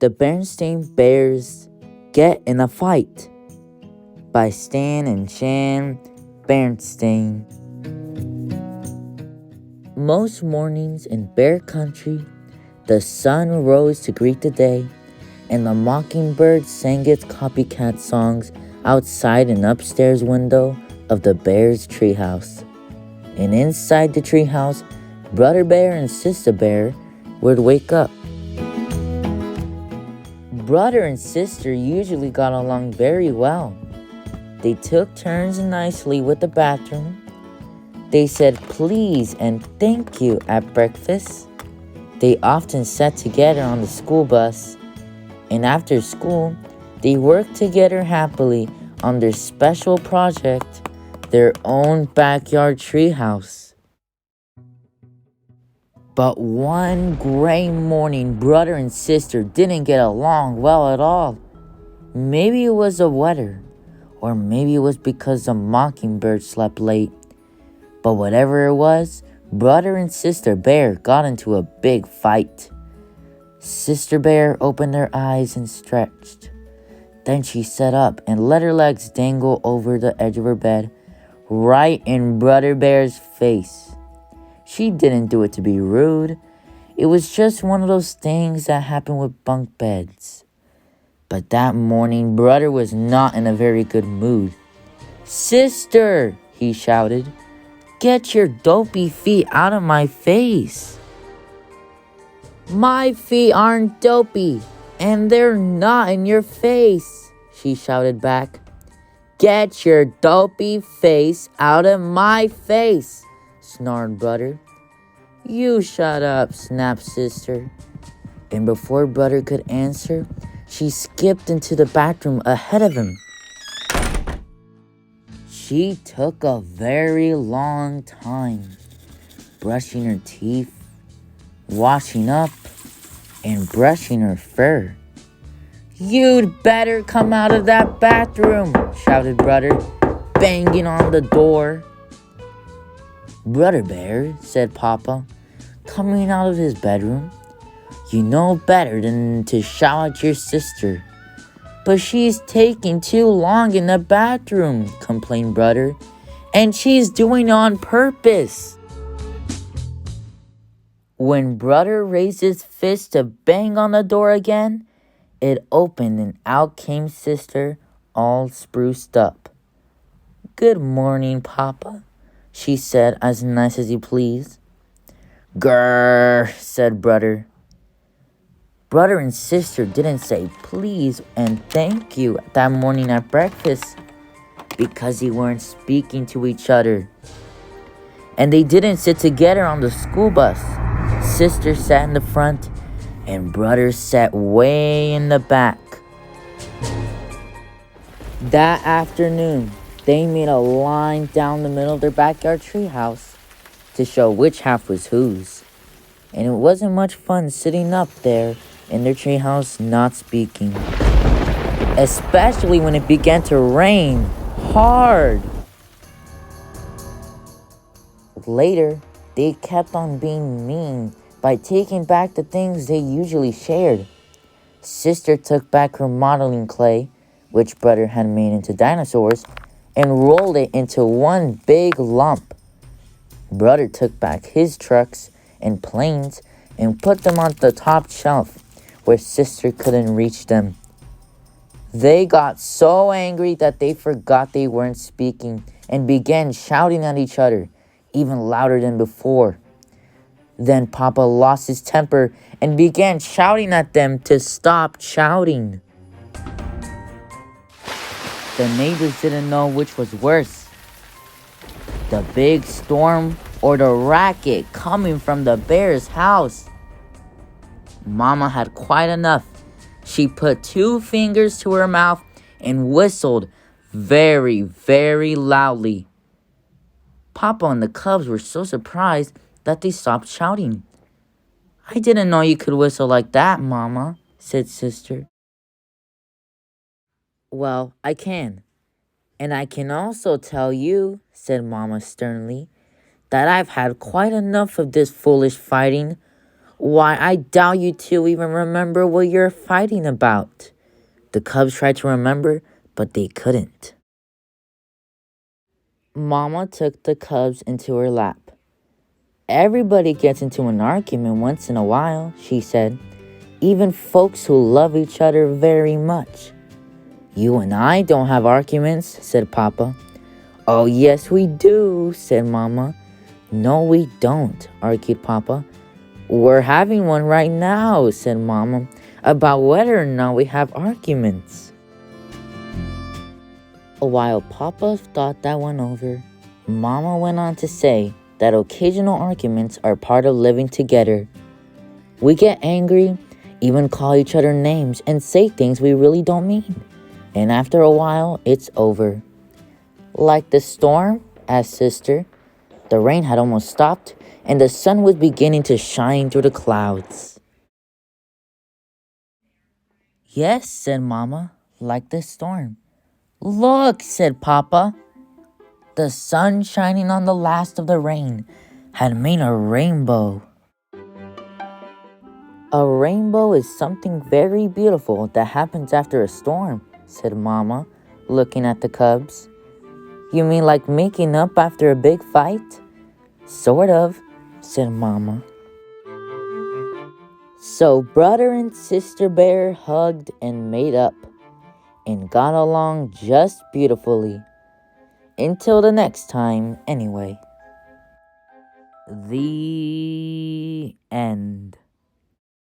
The Berenstain Bears Get in a Fight by Stan and Shan Berenstain. Most mornings in bear country, the sun rose to greet the day, and the mockingbird sang its copycat songs outside an upstairs window of the bear's treehouse. And inside the treehouse, Brother Bear and Sister Bear would wake up. Brother and sister usually got along very well. They took turns nicely with the bathroom. They said please and thank you at breakfast. They often sat together on the school bus. And after school, they worked together happily on their special project, their own backyard treehouse. But one gray morning, brother and sister didn't get along well at all. Maybe it was the weather, or maybe it was because the mockingbird slept late. But whatever it was, brother and sister bear got into a big fight. Sister bear opened her eyes and stretched. Then she sat up and let her legs dangle over the edge of her bed, right in brother bear's face. She didn't do it to be rude. It was just one of those things that happen with bunk beds. But that morning, brother was not in a very good mood. "Sister," he shouted, "get your dopey feet out of my face." "My feet aren't dopey, and they're not in your face," she shouted back. "Get your dopey face out of my face," snarled brother. "You shut up," snapped sister. And before brother could answer, she skipped into the bathroom ahead of him. She took a very long time, brushing her teeth, washing up, and brushing her fur. "You'd better come out of that bathroom," shouted brother, banging on the door. "Brother Bear," said Papa, coming out of his bedroom, "you know better than to shout at your sister." "But she's taking too long in the bathroom," complained brother, "and she's doing it on purpose." When brother raised his fist to bang on the door again, it opened and out came sister, all spruced up. "Good morning, Papa," she said, as nice as you please. "Grrr," said brother. Brother and sister didn't say please and thank you that morning at breakfast because they weren't speaking to each other. And they didn't sit together on the school bus. Sister sat in the front and brother sat way in the back. That afternoon, they made a line down the middle of their backyard treehouse to show which half was whose. And it wasn't much fun sitting up there in their treehouse not speaking. Especially when it began to rain hard. Later, they kept on being mean by taking back the things they usually shared. Sister took back her modeling clay, which brother had made into dinosaurs, and rolled it into one big lump. Brother took back his trucks and planes and put them on the top shelf where sister couldn't reach them. They got so angry that they forgot they weren't speaking and began shouting at each other, even louder than before. Then Papa lost his temper and began shouting at them to stop shouting. The neighbors didn't know which was worse, the big storm or the racket coming from the bear's house. Mama had quite enough. She put 2 fingers to her mouth and whistled very, very loudly. Papa and the cubs were so surprised that they stopped shouting. "I didn't know you could whistle like that, Mama," said sister. "Well, I can. And I can also tell you," said Mama sternly, "that I've had quite enough of this foolish fighting. Why, I doubt you two even remember what you're fighting about. The cubs tried to remember, but they couldn't. Mama took the cubs into her lap. Everybody gets into an argument once in a while, she said. Even folks who love each other very much. You and I don't have arguments, said Papa. Oh, yes, we do, said Mama. No, we don't, argued Papa. We're having one right now, said Mama, about whether or not we have arguments. While Papa thought that one over, Mama went on to say that occasional arguments are part of living together. We get angry, even call each other names, and say things we really don't mean. And after a while, it's over. Like the storm, asked Sister. The rain had almost stopped, and the sun was beginning to shine through the clouds. Yes, said Mama, like the storm. Look, said Papa. The sun shining on the last of the rain had made a rainbow. A rainbow is something very beautiful that happens after a storm, said Mama, looking at the cubs. You mean like making up after a big fight? Sort of, said Mama. So brother and sister bear hugged and made up and got along just beautifully. Until the next time, anyway. The end.